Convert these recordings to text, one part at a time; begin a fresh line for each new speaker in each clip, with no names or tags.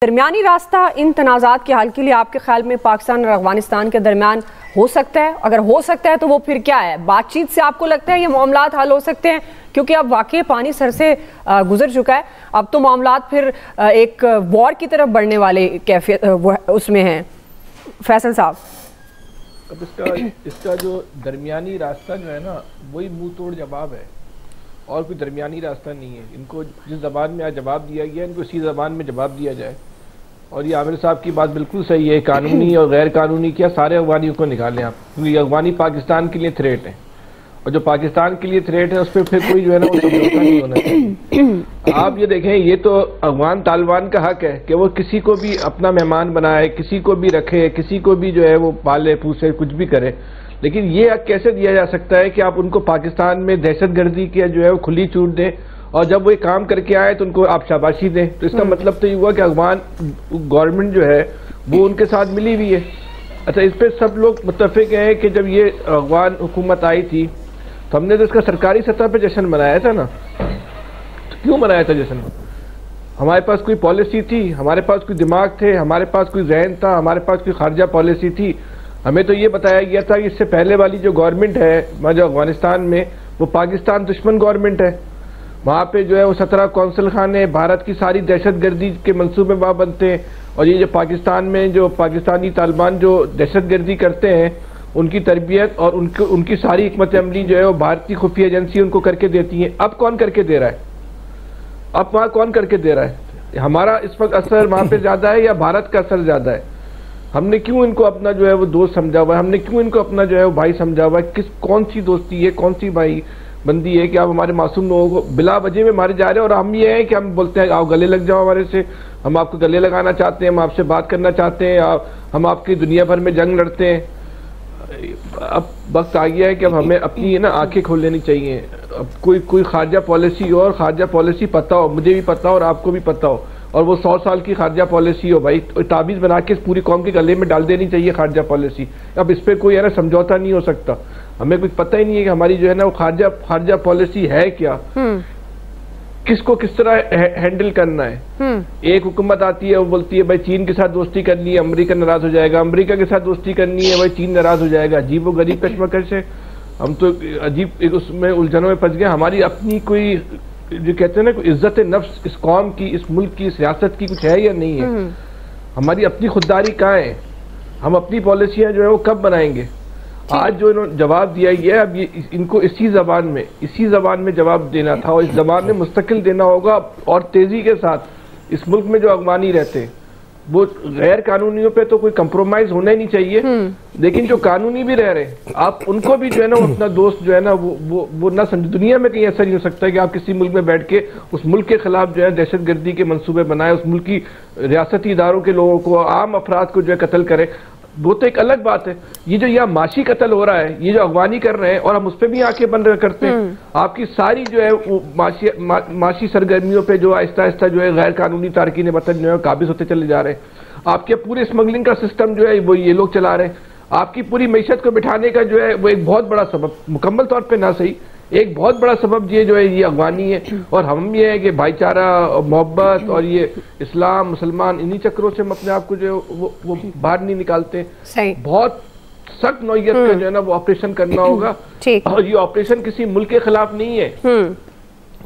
दरमियानी रास्ता इन तनाज़ात के हल के लिए आपके ख्याल में पाकिस्तान और अफगानिस्तान के दरमियान हो सकता है? अगर हो सकता है तो वो फिर क्या है? बातचीत से आपको लगता है ये मामलात हल हो सकते हैं? क्योंकि अब वाकई पानी सर से गुजर चुका है, अब तो मामलात फिर एक वॉर की तरफ बढ़ने वाले कैफियत उसमें हैं। फैसल साहब,
अब इसका जो दरमियानी रास्ता जो है ना, वही मुंह तोड़ जवाब है और कोई दरमियानी रास्ता नहीं है। इनको जिस ज़बान में आज जवाब दिया गया, इनको इसी ज़बान में जवाब दिया जाए। और ये आमिर साहब की बात बिल्कुल सही है, कानूनी और गैर कानूनी क्या सारे अफगानियों को निकालें आप, क्योंकि अफगानी पाकिस्तान के लिए थ्रेट है और जो पाकिस्तान के लिए थ्रेट है उस पर फिर कोई जो है ना वो समझौता नहीं होना चाहिए। आप ये देखें, ये तो अफगान तालिबान का हक है कि वो किसी को भी अपना मेहमान बनाए, किसी को भी रखे, किसी को भी जो है वो पाले पूछे, कुछ भी करे, लेकिन ये हक कैसे दिया जा सकता है कि आप उनको पाकिस्तान में दहशतगर्दी की जो है वो खुली छूट दें और जब वो काम करके आए तो उनको आप शाबाशी दें? तो इसका मतलब तो ये हुआ कि अफगान गवर्नमेंट जो है वो उनके साथ मिली हुई है। अच्छा, इस पर सब लोग मुत्तफिक हैं कि जब ये अफगान हुकूमत आई थी तो हमने तो इसका सरकारी सतह पर जश्न मनाया था ना। तो क्यों मनाया था जश्न? हमारे पास कोई पॉलिसी थी, हमारे पास कोई दिमाग थे, हमारे पास कोई जहन था, हमारे पास कोई खारजा पॉलिसी थी? हमें तो ये बताया गया था कि इससे पहले वाली जो गवर्नमेंट है जो अफगानिस्तान में, वो पाकिस्तान दुश्मन गवर्नमेंट है। वहाँ पे जो है वो 17 कौंसल खाने, भारत की सारी दहशतगर्दी के मंसूबे वहाँ बनते हैं और ये जो पाकिस्तान में जो पाकिस्तानी तालिबान जो दहशतगर्दी करते हैं उनकी तरबियत और उनकी सारी हिकमत अमली जो है वो भारतीय खुफिया एजेंसी उनको करके देती हैं। अब कौन करके दे रहा है? अब वहाँ कौन करके दे रहा है? हमारा इस वक्त असर वहाँ पे ज़्यादा है या भारत का असर ज़्यादा है? हमने क्यों इनको अपना जो है वो दोस्त समझा हुआ है? हमने क्यों इनको अपना जो है वो भाई समझा हुआ है? कौन सी दोस्ती है, कौन सी भाई बंदी है कि आप हमारे मासूम लोगों को बिला वजह में मारे जा रहे हैं? और हम ये हैं कि हम बोलते हैं आओ गले लग जाओ हमारे से, हम आपको गले लगाना चाहते हैं, हम आपसे बात करना चाहते हैं, हम आपकी दुनिया भर में जंग लड़ते हैं। अब वक्त आ गया है कि अब हमें अपनी ना आंखें खोल लेनी चाहिए। अब कोई खारजा पॉलिसी हो और खारजा पॉलिसी पता हो, मुझे भी पता हो और आपको भी पता हो, और वो 100 साल की खारजा पॉलिसी हो भाई, ताबीज़ बना के पूरी कौम के गले में डाल देनी चाहिए खारजा पॉलिसी। अब इस पर कोई है ना समझौता नहीं हो सकता। हमें कुछ पता ही नहीं है कि हमारी जो है ना वो खारजा पॉलिसी है क्या, किसको किस तरह हैंडल करना है। एक हुकूमत आती है वो बोलती है भाई चीन के साथ दोस्ती करनी है, अमेरिका नाराज हो जाएगा, अमेरिका के साथ दोस्ती करनी है भाई चीन नाराज हो जाएगा। अजीब व गरीब कशमकश है, हम तो अजीब उसमें उलझनों में फंस गए। हमारी अपनी कोई जो कहते हैं ना इज्जत नफ्स इस कौम की, इस मुल्क की, इस रियासत की कुछ है या नहीं है? हमारी अपनी खुददारी कहाँ है? हम अपनी पॉलिसियां जो है वो कब बनाएंगे? आज जो इन्होंने जवाब दिया गया है, अब ये इनको इसी जबान में जवाब देना था और इस जबान में मुस्तकिल देना होगा और तेजी के साथ। इस मुल्क में जो अफगानी रहते हैं वो गैर कानूनियों पे तो कोई कंप्रोमाइज होना ही नहीं चाहिए, लेकिन जो कानूनी भी रह रहे हैं आप उनको भी जो है ना वो अपना दोस्त जो है ना वो ना समझ। दुनिया में कहीं ऐसा नहीं हो सकता कि आप किसी मुल्क में बैठ के उस मुल्क के खिलाफ जो है दहशतगर्दी के मंसूबे बनाए, उस मुल्क की रियासती इदारों के लोगों को, आम अफराद को जो है कत्ल करें। वो तो एक अलग बात है। ये जो यहाँ माशी कत्ल हो रहा है, ये जो अफगानी कर रहे हैं और हम उस पर भी आंखें बंद करते हैं। आपकी सारी जो है वो माशी सरगर्मियों पे जो आहिस्ता आहिस्ता जो है गैर कानूनी तारकीन वतन जो है काबिज होते चले जा रहे हैं। आपके पूरे स्मगलिंग का सिस्टम जो है वो ये लोग चला रहे हैं। आपकी पूरी मैशत को बिठाने का जो है वो एक बहुत बड़ा सबब, मुकम्मल तौर पर ना सही, एक बहुत बड़ा सबब ये जो है ये अफगानी है। और हम ये है कि भाईचारा, मोहब्बत और ये इस्लाम मुसलमान, इन्हीं चक्रों से हम अपने आप को जो है वो बाहर नहीं निकालते। बहुत सख्त नौयत का जो है ना वो ऑपरेशन करना होगा। और ये ऑपरेशन किसी मुल्क के खिलाफ नहीं है,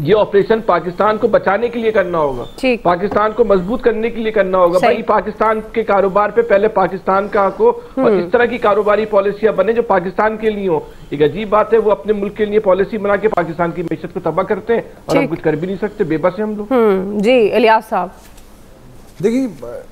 ये ऑपरेशन पाकिस्तान को बचाने के लिए करना होगा, पाकिस्तान को मजबूत करने के लिए करना होगा। भाई पाकिस्तान के कारोबार पे पहले पाकिस्तान का हक हो और इस तरह की कारोबारी पॉलिसियां बने जो पाकिस्तान के लिए हो। एक अजीब बात है, वो अपने मुल्क के लिए पॉलिसी बना के पाकिस्तान की मैशत को तबाह करते हैं और हम कुछ कर भी नहीं सकते, बेबस है हम लोग।
जी इलियास साहब,
देखिए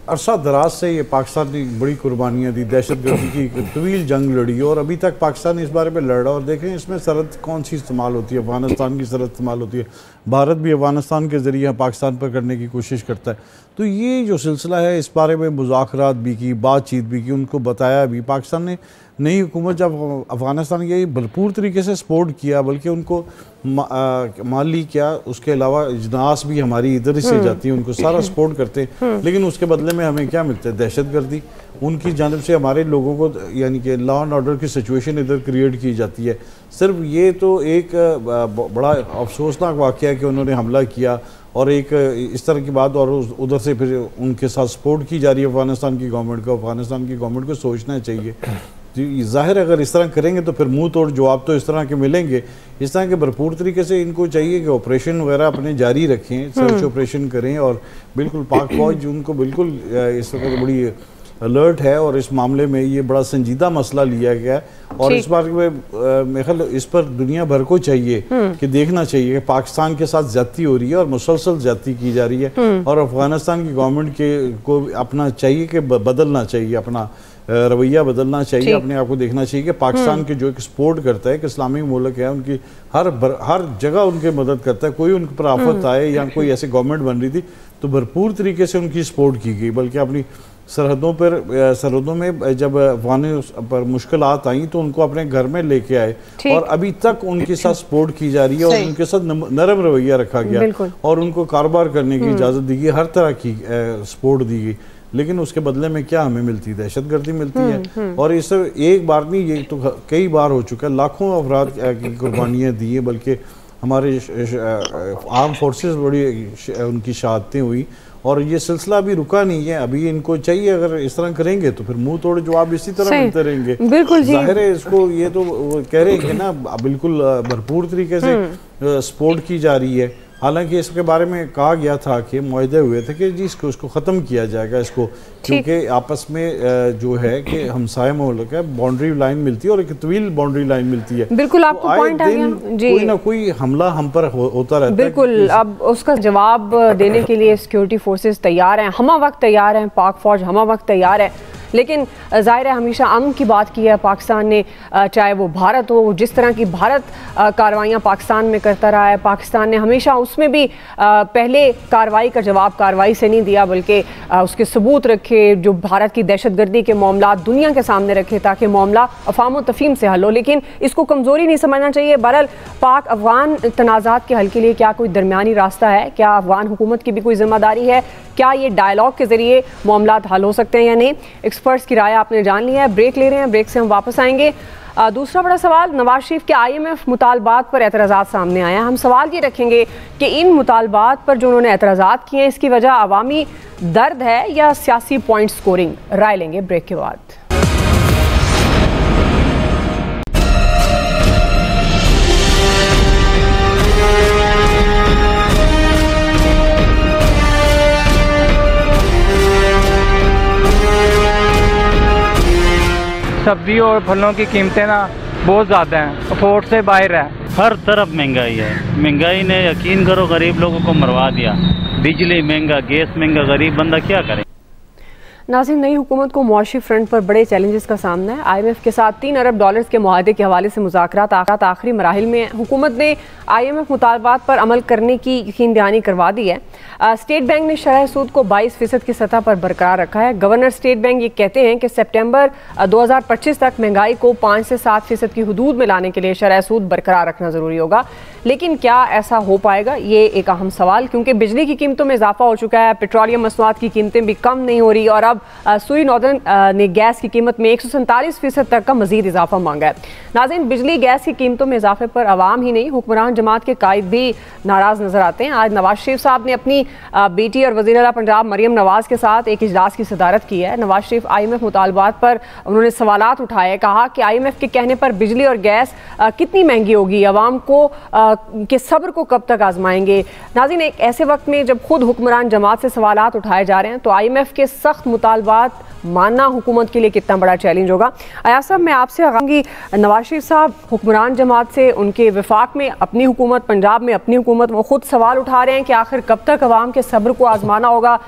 अरसा दराज से ये पाकिस्तान ने बड़ी कुर्बानियाँ दी, दहशतगर्दी की एक तवील जंग लड़ी और अभी तक पाकिस्तान इस बारे में लड़ रहा। और देखें इसमें सरहद कौन सी इस्तेमाल होती है, अफगानिस्तान की सरहद इस्तेमाल होती है, भारत भी अफगानिस्तान के ज़रिए पाकिस्तान पर करने की कोशिश करता है। तो ये जो सिलसिला है इस बारे में मुज़ाकरात भी की, बातचीत भी की, उनको बताया भी। पाकिस्तान ने नई हुकूमत जब अफ़गानिस्तान की भरपूर तरीके से सपोर्ट किया, बल्कि उनको माली क्या उसके अलावा इजनास भी हमारी इधर से जाती है, उनको सारा सपोर्ट करते हैं। लेकिन उसके बदले में हमें क्या मिलता है? दहशतगर्दी। उनकी जानब से हमारे लोगों को यानी कि लॉ एंड ऑर्डर की सिचुएशन इधर क्रिएट की जाती है। सिर्फ ये तो एक बड़ा अफसोसनाक वाक़या है कि उन्होंने हमला किया और एक इस तरह की बात, और उधर से फिर उनके साथ सपोर्ट की जा रही है अफगानिस्तान की गवर्नमेंट को। अफगानिस्तान की गवर्नमेंट को सोचना चाहिए, जाहिर अगर इस तरह करेंगे तो फिर मुंह तोड़ जवाब तो इस तरह के मिलेंगे। इस तरह के भरपूर तरीके से इनको चाहिए कि ऑपरेशन वगैरह अपने जारी रखें, सर्च ऑपरेशन करें, और बिल्कुल पाक फौज उनको बिल्कुल इस वक्त बड़ी अलर्ट है और इस मामले में ये बड़ा संजीदा मसला लिया गया है। और इस बार मेरे ख्याल इस पर दुनिया भर को चाहिए कि देखना चाहिए कि पाकिस्तान के साथ ज्यादती हो रही है और मुसलसल ज्यादती की जा रही है, और अफगानिस्तान की गवर्नमेंट को अपना चाहिए कि बदलना चाहिए, अपना रवैया बदलना चाहिए, अपने आप को देखना चाहिए कि पाकिस्तान के जो एक सपोर्ट करता है, एक इस्लामिक मुल्क है, उनकी हर जगह उनकी मदद करता है। कोई उनके पर आफत आए या कोई ऐसी गवर्नमेंट बन रही थी तो भरपूर तरीके से उनकी सपोर्ट की गई, बल्कि अपनी सरहदों में जब अफगानों पर मुश्किलात आई तो उनको अपने घर में लेके आए, और अभी तक उनके साथ सपोर्ट की जा रही है और उनके साथ नरम रवैया रखा गया और उनको कारोबार करने की इजाज़त दी गई, हर तरह की सपोर्ट दी गई। लेकिन उसके बदले में क्या हमें मिलती है? दहशतगर्दी मिलती है। और इस एक बार नहीं, ये तो कई बार हो चुका है, लाखों अफराद की कुर्बानियाँ दी है, बल्कि हमारे आर्म फोर्सेस बड़ी उनकी शहादतें हुई, और ये सिलसिला अभी रुका नहीं है। अभी इनको चाहिए, अगर इस तरह करेंगे तो फिर मुंह तोड़ जवाब इसी तरह मिलते रहेंगे।
बिल्कुल
जाहिर है इसको, ये तो कह रहे हैं ना, बिल्कुल भरपूर तरीके से सपोर्ट की जा रही है। हालांकि इसके बारे में कहा गया था कि मुआहदे हुए थे कि जी इसको ख़त्म किया जाएगा इसको, क्योंकि आपस में जो है कि हमसाया मुल्क है, बाउंड्री लाइन मिलती है और एक तवील बाउंड्री लाइन मिलती है।
बिल्कुल, आपको पॉइंट आ गया जी।
कोई ना कोई हमला हम पर होता रहता है।
बिल्कुल, अब उसका जवाब देने के लिए सिक्योरिटी फोर्सेस तैयार हैं, हमा वक्त तैयार हैं, पाक फौज हमा वक्त तैयार है। लेकिन ज़ाहिर है हमेशा अमन की बात की है पाकिस्तान ने, चाहे वो भारत हो, जिस तरह की भारत कार्रवाइयाँ पाकिस्तान में करता रहा है, पाकिस्तान ने हमेशा उसमें भी पहले कार्रवाई का जवाब कार्रवाई से नहीं दिया, बल्कि उसके सबूत रखे, जो भारत की दहशतगर्दी के मामला दुनिया के सामने रखे, ताकि मामला अफाम तफहीम से हल हो। लेकिन इसको कमज़ोरी नहीं समझना चाहिए। बहरहाल पाक अफगान तनाज़ात के हल के लिए क्या कोई दरमियानी रास्ता है? क्या अफगान हुकूमत की भी कोई जिम्मेदारी है? क्या ये डायलॉग के ज़रिए मामला हल हो सकते हैं या नहीं? एक्सपर्ट्स की राय आपने जान लिया है। ब्रेक ले रहे हैं, ब्रेक से हम वापस आएंगे। दूसरा बड़ा सवाल, नवाज शरीफ के IMF मुतालबात पर एतराज़ात सामने आए हैं। हम सवाल ये रखेंगे कि इन मुतालबात पर जो उन्होंने एतराज़ात किए हैं, इसकी वजह अवामी दर्द है या सियासी पॉइंट स्कोरिंग? राय लेंगे ब्रेक के बाद।
सब्जी और फलों की कीमतें ना बहुत ज़्यादा हैं, अफोर्ड से बाहर है।
हर तरफ महंगाई है। महंगाई ने यकीन करो गरीब लोगों को मरवा दिया। बिजली महंगा, गैस महंगा, गरीब बंदा क्या करे?
नाज़रीन, नई हुकूमत को मुआशी फ्रंट पर बड़े चैलेंजेस का सामना है। IMF के साथ $3 अरब के मुआहदे के हवाले से मुज़ाकरात आखिरी मराहिल में। हुकूमत ने IMF मुतालबात पर अमल करने की यकीन दहानी करवा दी है। स्टेट बैंक ने शरह सूद को 22% की सतह पर बरकरार रखा है। गवर्नर स्टेट बैंक ये कहते हैं कि सितंबर 2025 तक महंगाई को 5 से 7% की हदूद में लाने के लिए शरह सूद बरकरार रखना ज़रूरी होगा। लेकिन क्या ऐसा हो पाएगा? ये एक अहम सवाल, क्योंकि बिजली की कीमतों में इजाफा हो चुका है, पेट्रोलियम मसनूआत की कीमतें भी कम नहीं हो रही, और अब सुई नॉर्दर्न ने गैस की कीमत में 147% तक का मजीद इजाफा मांगा है। नाज़रीन, बिजली गैस की कीमतों में इजाफे पर आवाम ही नहीं, हुक्मरान जमात के कायद भी नाराज नजर आते हैं। आज नवाज शरीफ साहब ने अपनी बेटी और वज़ीर आला पंजाब मरियम नवाज के साथ एक इजलास की सदारत की है। नवाज शरीफ IMF मुतालबात पर उन्होंने सवालात उठाए, कहा कि IMF के कहने पर बिजली और गैस कितनी महंगी होगी, आवाम को के सब्र को कब तक आजमाएंगे। नाज़रीन, एक ऐसे वक्त में जब खुद हुक्मरान जमात से सवालात उठाए जा रहे हैं, तो IMF के सख्त मुतालबात मानना हुकूमत के लिए कितना बड़ा चैलेंज होगा। अयाज साहब, मैं आपसे आगाऊंगी, नवाज शरीफ साहब हुक्मरान जमात से, उनके विफाक में अपनी हुकूमत, पंजाब में अपनी हुकूमत, वो खुद सवाल उठा रहे हैं कि आखिर कब तक अवाम के सब्र को आजमाना होगा।